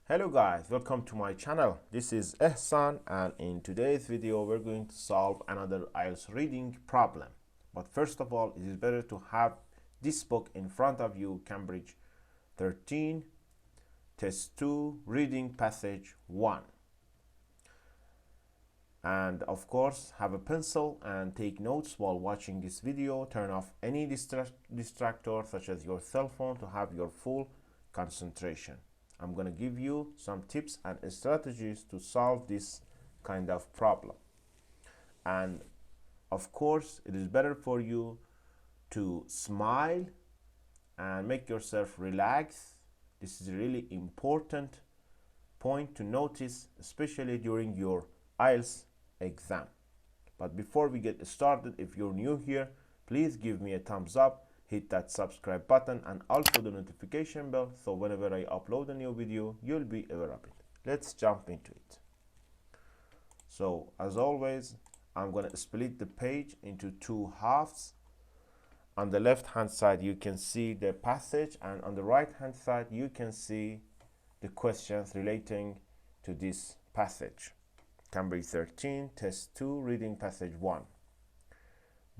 Hello guys, welcome to my channel. This is Ehsan, and in today's video we're going to solve another IELTS reading problem. But first of all, it is better to have this book in front of you, Cambridge 13 Test 2 Reading Passage 1. And of course, have a pencil and take notes while watching this video. Turn off any distractor such as your cell phone to have your full concentration. I'm going to give you some tips and strategies to solve this kind of problem. And of course, it is better for you to smile and make yourself relax. This is a really important point to notice, especially during your IELTS exam. But before we get started, if you're new here, please give me a thumbs up, hit that subscribe button, and also the notification bell, so whenever I upload a new video, you'll be aware of it. Let's jump into it. So as always, I'm going to split the page into two halves. On the left hand side you can see the passage, and on the right hand side you can see the questions relating to this passage. Cambridge 13 Test 2 Reading Passage 1.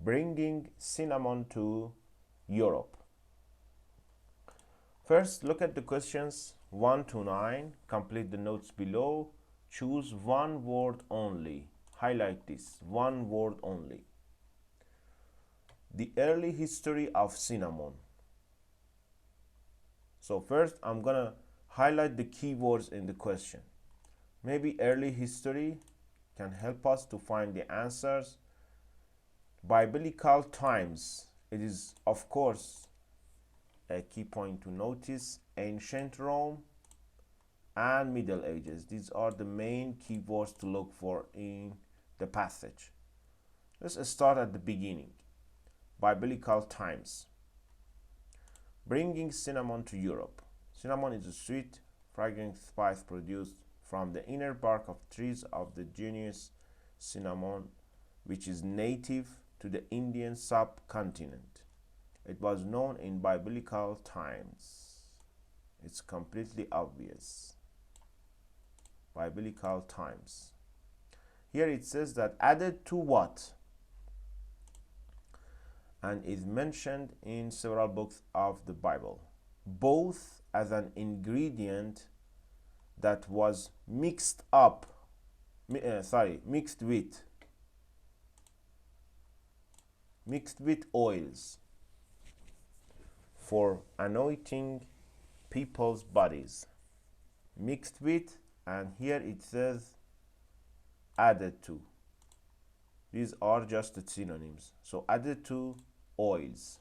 Bringing cinnamon to Europe. First, look at the questions 1 to 9. Complete the notes below. Choose one word only. Highlight this, one word only. The early history of cinnamon. So first, I'm gonna highlight the keywords in the question. Maybe early history can help us to find the answers. Biblical times. It is, of course, a key point to notice. Ancient Rome and Middle Ages. These are the main keywords to look for in the passage. Let's start at the beginning. Biblical times. Bringing cinnamon to Europe. Cinnamon is a sweet, fragrant spice produced from the inner bark of trees of the genus cinnamon, which is native to the Indian subcontinent. It was known in biblical times. It's completely obvious. Biblical times. Here it says that added to what? And is mentioned in several books of the Bible, both as an ingredient that was mixed with oils for anointing people's bodies. Mixed with, and here it says added to. These are just the synonyms. So added to oils.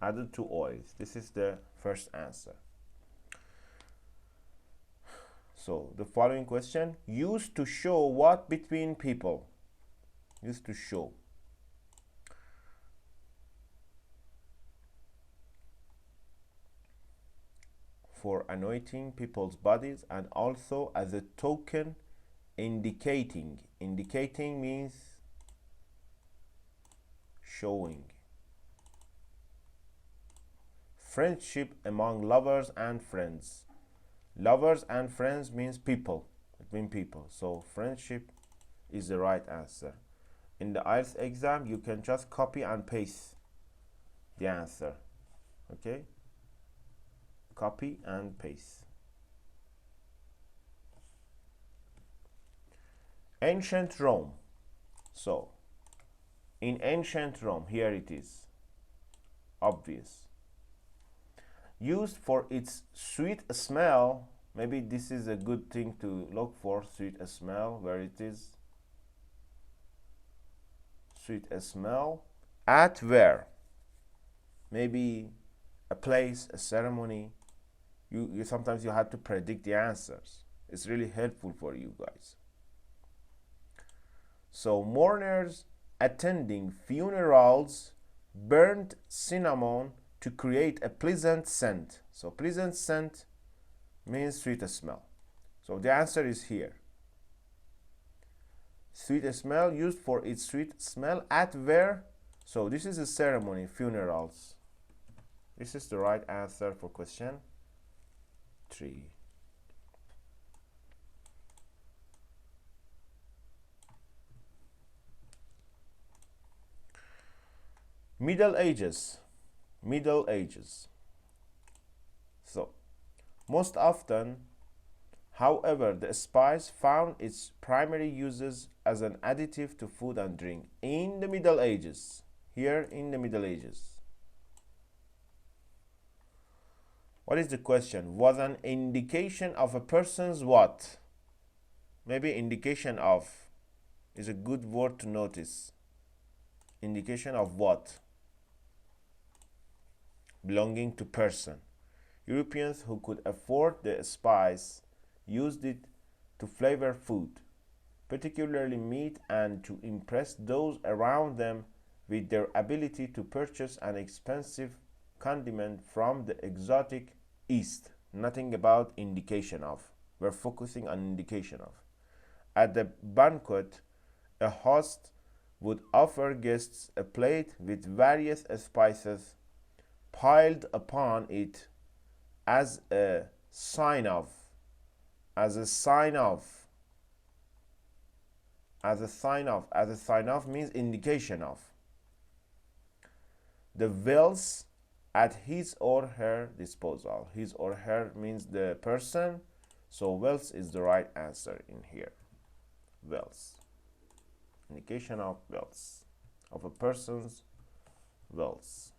Added to oils. This is the first answer. So the following question, used to show what between people? Used to show. For anointing people's bodies, and also as a token, indicating. Indicating means showing. Friendship among lovers and friends. Lovers and friends means people, between people. So friendship is the right answer. In the IELTS exam, you can just copy and paste the answer. Okay? Copy and paste. Ancient Rome. So, in ancient Rome, here it is. Obvious. Used for its sweet smell. Maybe this is a good thing to look for, sweet smell, where it is. Sweet smell. At where? Maybe a place, a ceremony. You sometimes you have to predict the answers. It's really helpful for you guys. So mourners attending funerals burned cinnamon to create a pleasant scent. So pleasant scent means sweet smell. So the answer is here. Sweet smell, used for its sweet smell at where? So this is a ceremony, funerals. This is the right answer for question 3. Middle Ages. Middle Ages. So, most often, however, the spice found its primary uses as an additive to food and drink in the Middle Ages. Here in the Middle Ages. What is the question? Was an indication of a person's what? Maybe indication of is a good word to notice. Indication of what? Belonging to person. Europeans who could afford the spice used it to flavor food, particularly meat, and to impress those around them with their ability to purchase an expensive condiment from the exotic East. Nothing about indication of. We're focusing on indication of. At the banquet, a host would offer guests a plate with various spices piled upon it as a sign of means indication of the wealth at his or her disposal. His or her means the person, so wealth is the right answer in here. Wealth, indication of wealth, of a person's wealth.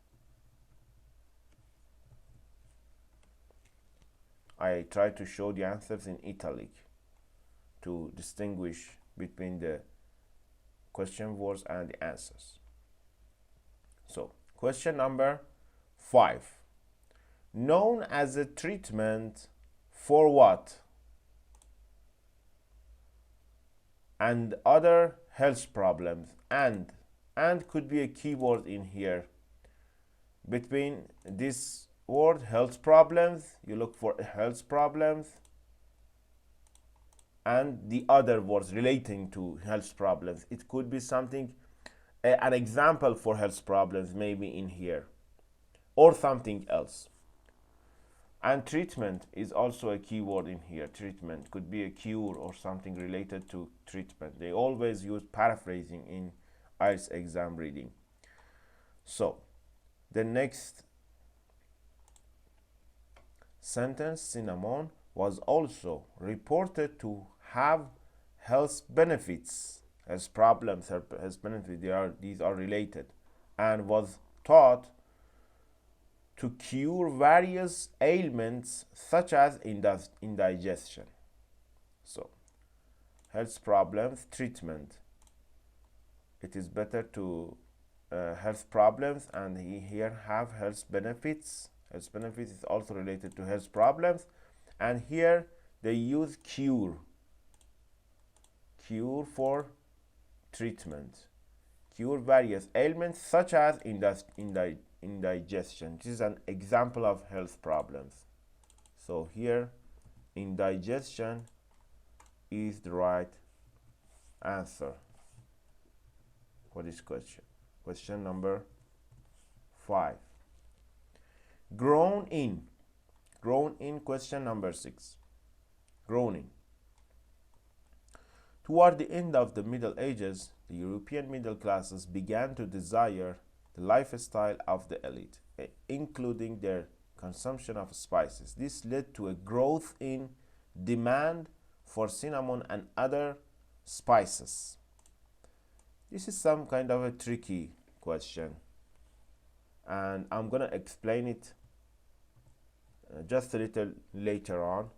I try to show the answers in italic to distinguish between the question words and the answers. So, question number 5. Known as a treatment for what? And other health problems. And could be a keyword in here. Between this word health problems, you look for health problems, and the other words relating to health problems. It could be something, an example for health problems maybe in here, or something else. And treatment is also a keyword in here. Treatment could be a cure or something related to treatment. They always use paraphrasing in IELTS exam reading. So the next sentence, cinnamon was also reported to have health benefits. As problems, health benefits, these are related, and was thought to cure various ailments such as indigestion. So, health problems, treatment. It is better to health problems, and here have health benefits. Health benefits is also related to health problems, and here they use cure for treatment, cure various ailments such as indigestion. This is an example of health problems. So here indigestion is the right answer for this question. Question number 5. Grown in, question number 6. Groaning. Toward the end of the Middle Ages, the European middle classes began to desire the lifestyle of the elite, including their consumption of spices. This led to a growth in demand for cinnamon and other spices. This is some kind of a tricky question, and I'm going to explain it just a little later on.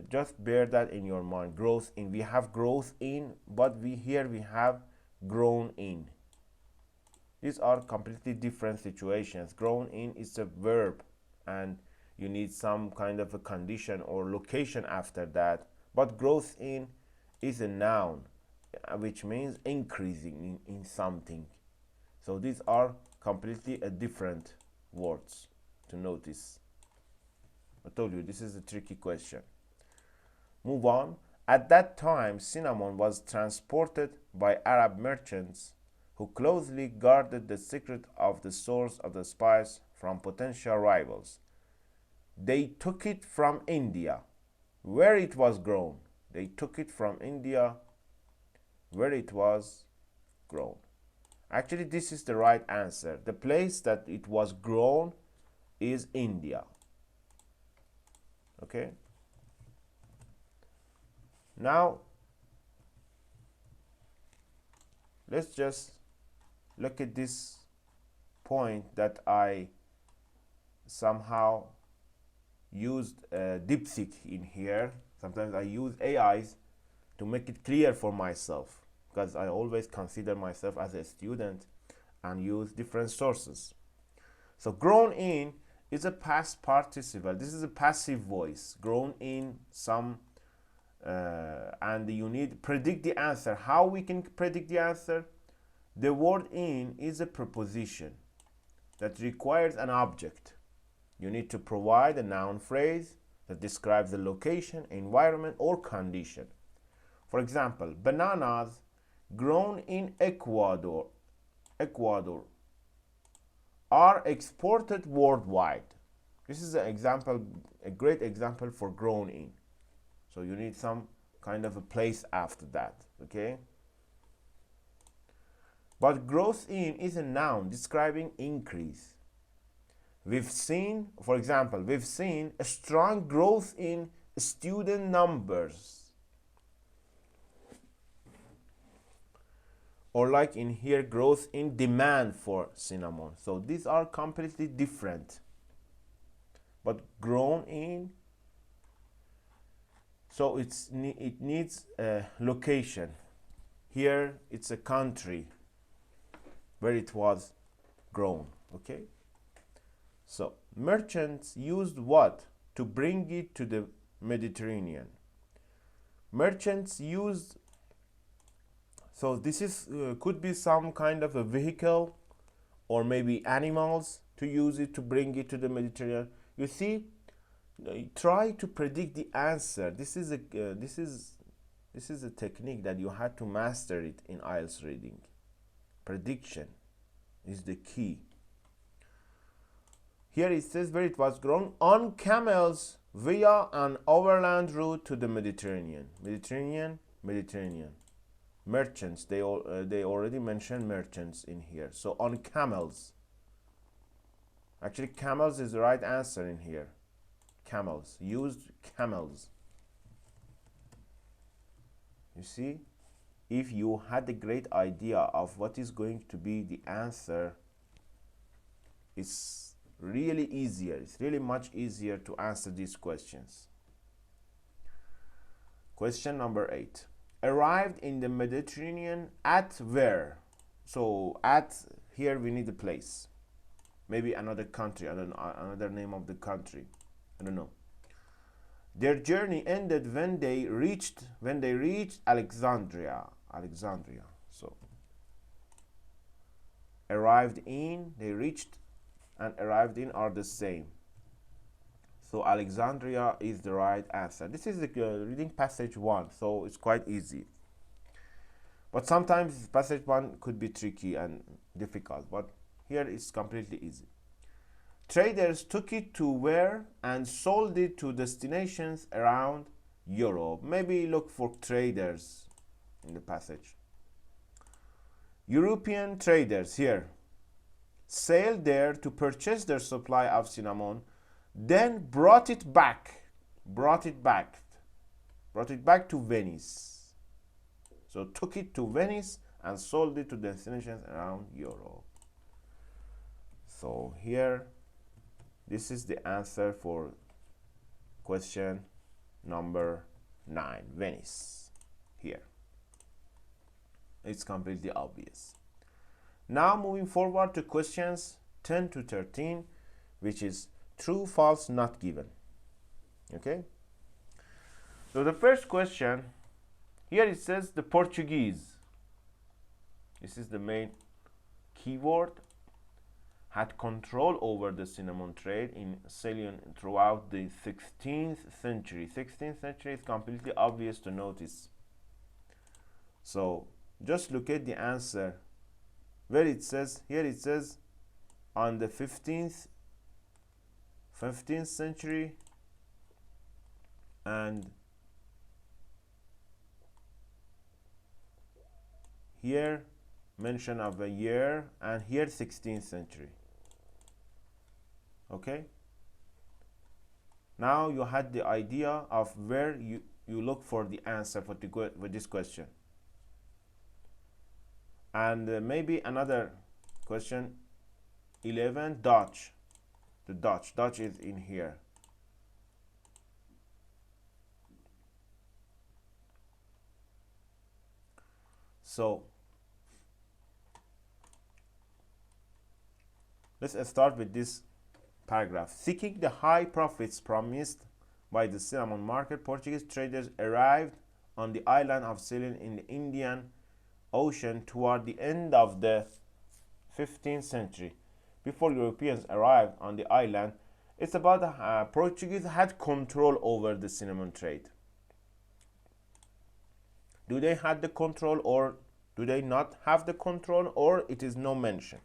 Just bear that in your mind. Growth in, we have growth in, but we have grown in. These are completely different situations. Grown in is a verb, and you need some kind of a condition or location after that. But growth in is a noun, which means increasing in something. So these are completely different words to notice. I told you this is a tricky question. Move on. At that time, cinnamon was transported by Arab merchants who closely guarded the secret of the source of the spice from potential rivals. They took it from India, where it was grown. They took it from India, where it was grown. Actually, this is the right answer. The place that it was grown is India. Okay? Now, let's just look at this point that I somehow used DeepSeek in here. Sometimes I use AIs to make it clear for myself, because I always consider myself as a student and use different sources. So grown in is a past participle. This is a passive voice. Grown in some and you need predict the answer. How we can predict the answer? The word in is a preposition that requires an object. You need to provide a noun phrase that describes the location, environment, or condition. For example, bananas grown in Ecuador are exported worldwide. This is an example, a great example for grown in. So you need some kind of a place after that, okay? But growth in is a noun describing increase. We've seen, for example, we've seen a strong growth in student numbers. Or like in here, growth in demand for cinnamon. So these are completely different. But grown in, so it needs a location. Here it's a country where it was grown, okay? So merchants used what to bring it to the Mediterranean? Merchants used, so this is could be some kind of a vehicle or maybe animals to use it to bring it to the Mediterranean. You see, try to predict the answer. This is a technique that you had to master it in IELTS reading. Prediction is the key. Here it says where it was grown on camels via an overland route to the Mediterranean. Mediterranean. Merchants, they already mentioned merchants in here. So on camels. Actually, camels is the right answer in here. Camels, used camels. You see, if you had a great idea of what is going to be the answer, it's really easier. It's really much easier to answer these questions. Question number 8. Arrived in the Mediterranean at where? So at here we need a place. Maybe another country, another name of the country. I don't know. Their journey ended when they reached Alexandria. So arrived in, they reached, and arrived in are the same. So Alexandria is the right answer. This is the reading passage 1, so it's quite easy. But sometimes passage 1 could be tricky and difficult, but here it's completely easy. Traders took it to where and sold it to destinations around Europe. Maybe look for traders in the passage. European traders here sailed there to purchase their supply of cinnamon, then brought it back to Venice. So took it to Venice and sold it to destinations around Europe. So here, this is the answer for question number 9, Venice. Here. It's completely obvious. Now moving forward to questions 10 to 13, which is true, false, not given. Okay? So the first question, here it says the Portuguese. This is the main keyword. had control over the cinnamon trade in Ceylon throughout the 16th century. 16th century is completely obvious to notice. So just look at the answer where it says, here it says on the 15th century, and here mention of a year, and here 16th century. Okay, now you had the idea of where you look for the answer for this question. And maybe another question, 11, Dutch. The Dutch is in here. So let's start with this paragraph. Seeking the high profits promised by the cinnamon market, Portuguese traders arrived on the island of Ceylon in the Indian Ocean toward the end of the 15th century. Before Europeans arrived on the island, it's about Portuguese had control over the cinnamon trade. Do they have the control, or do they not have the control, or it is no mention?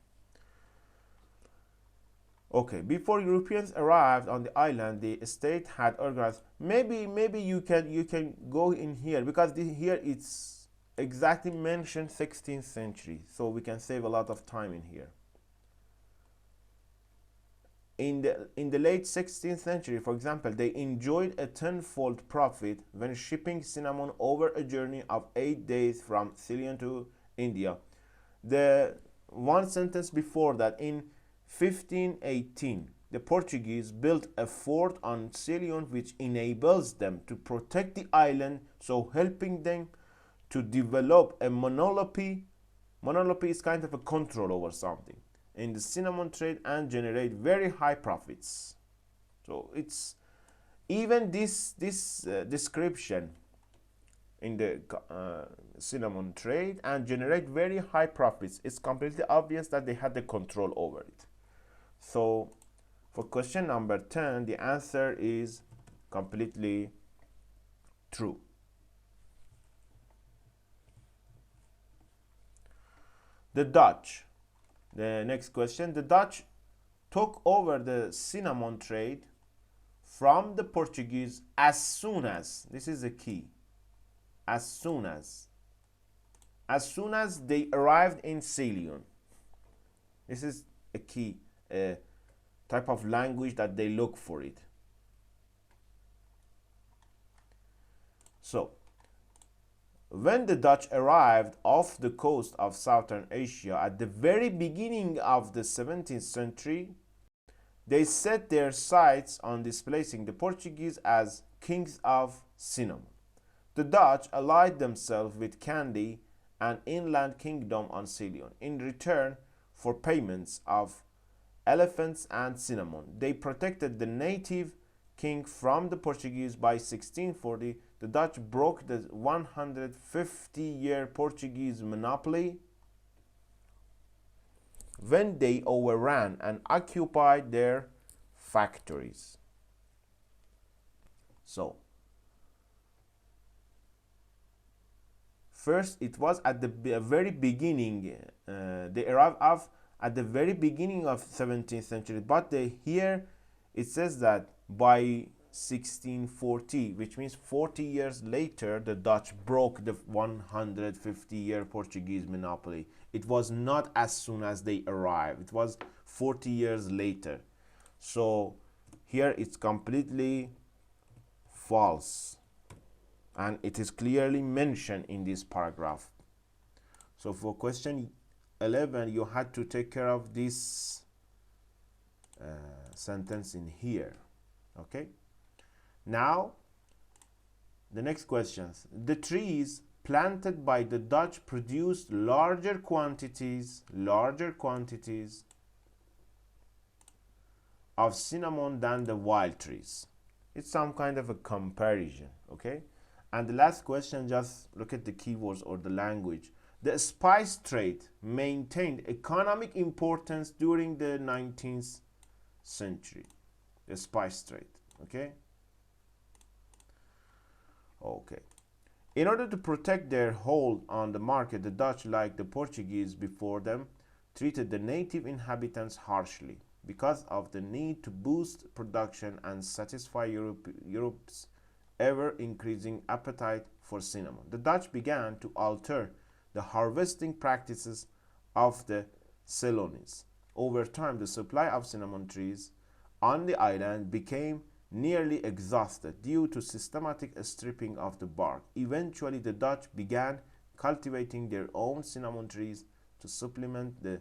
Okay, before Europeans arrived on the island, the state had organized. Maybe you can go in here, because here it's exactly mentioned 16th century, so we can save a lot of time in here. In the late 16th century, for example, they enjoyed a tenfold profit when shipping cinnamon over a journey of 8 days from Ceylon to India. The one sentence before that, in 1518, the Portuguese built a fort on Ceylon which enables them to protect the island, so helping them to develop a monopoly. Monopoly is kind of a control over something in the cinnamon trade and generate very high profits. So it's even this description in the cinnamon trade and generate very high profits. It's completely obvious that they had the control over it. So for question number 10, the answer is completely true. The Dutch. The next question. The Dutch took over the cinnamon trade from the Portuguese as soon as, this is the key, as soon as they arrived in Ceylon. This is a key type of language that they look for it. So when the Dutch arrived off the coast of Southern Asia at the very beginning of the 17th century, they set their sights on displacing the Portuguese as kings of cinnamon. The Dutch allied themselves with Kandy, an inland kingdom on Ceylon, in return for payments of elephants and cinnamon. They protected the native king from the Portuguese. By 1640, the Dutch broke the 150-year Portuguese monopoly when they overran and occupied their factories. So, first, it was at the very beginning. They arrived at the very beginning of 17th century, but here it says that by 1640, which means 40 years later, the Dutch broke the 150-year Portuguese monopoly. It was not as soon as they arrived. It was 40 years later. So here it's completely false, and it is clearly mentioned in this paragraph. So for question 11, you had to take care of this sentence in here. Okay, now the next questions. The trees planted by the Dutch produced larger quantities of cinnamon than the wild trees. It's some kind of a comparison. Okay, and the last question, just look at the keywords or the language. The spice trade maintained economic importance during the 19th century. The spice trade, okay? Okay. In order to protect their hold on the market, the Dutch, like the Portuguese before them, treated the native inhabitants harshly. Because of the need to boost production and satisfy Europe's ever-increasing appetite for cinnamon, the Dutch began to alter the harvesting practices of the Ceylonese. Over time, the supply of cinnamon trees on the island became nearly exhausted due to systematic stripping of the bark. Eventually, the Dutch began cultivating their own cinnamon trees to supplement the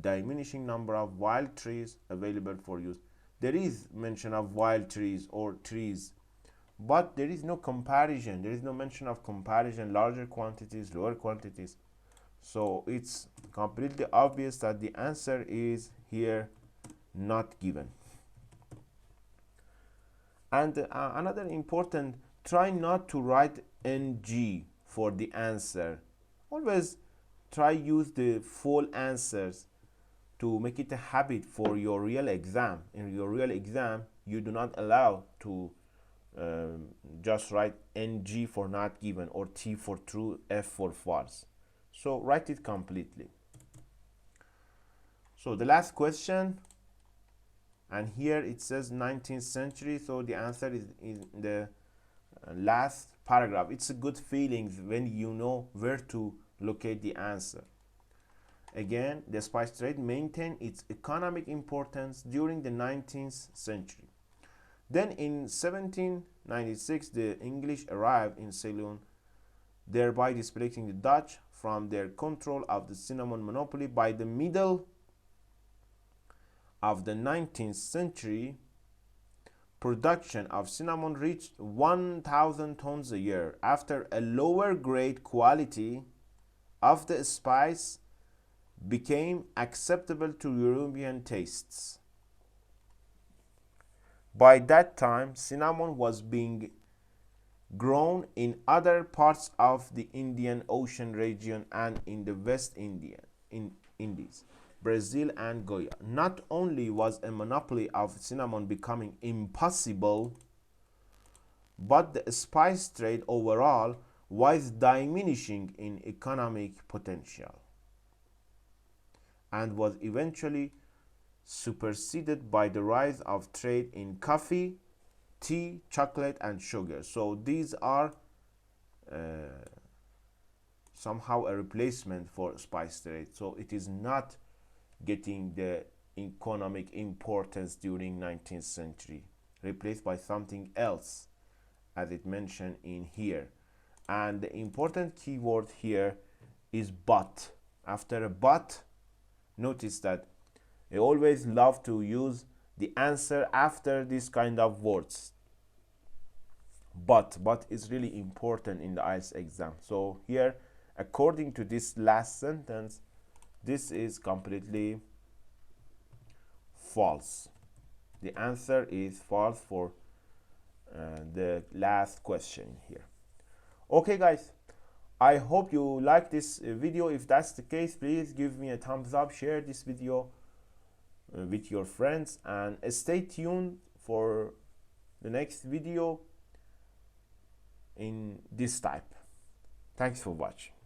diminishing number of wild trees available for use. There is mention of wild trees or trees, but there is no comparison. There is no mention of comparison, larger quantities, lower quantities. So it's completely obvious that the answer is here not given. And another important, try not to write NG for the answer. Always try use the full answers to make it a habit for your real exam. In your real exam, you do not allow to just write NG for not given or T for true, F for false. So write it completely. So the last question, and here it says 19th century, so the answer is in the last paragraph. It's a good feeling when you know where to locate the answer. Again, the spice trade maintained its economic importance during the 19th century. Then in 1796, the English arrived in Ceylon, thereby displacing the Dutch from their control of the cinnamon monopoly. By the middle of the 19th century, production of cinnamon reached 1,000 tons a year. After a lower grade quality of the spice became acceptable to European tastes. By that time, cinnamon was being grown in other parts of the Indian Ocean region and in the West Indies, Brazil and Goa. Not only was a monopoly of cinnamon becoming impossible, but the spice trade overall was diminishing in economic potential and was eventually superseded by the rise of trade in coffee, tea, chocolate, and sugar. So these are somehow a replacement for spice trade. So it is not getting the economic importance during 19th century, replaced by something else, as it mentioned in here. And the important keyword here is but. After a but, notice that I always love to use the answer after this kind of words. But is really important in the IELTS exam. So here, according to this last sentence, this is completely false. The answer is false for the last question here. Okay guys, I hope you like this video. If that's the case, please give me a thumbs up, share this video with your friends, and stay tuned for the next video in this type. Thanks for watching.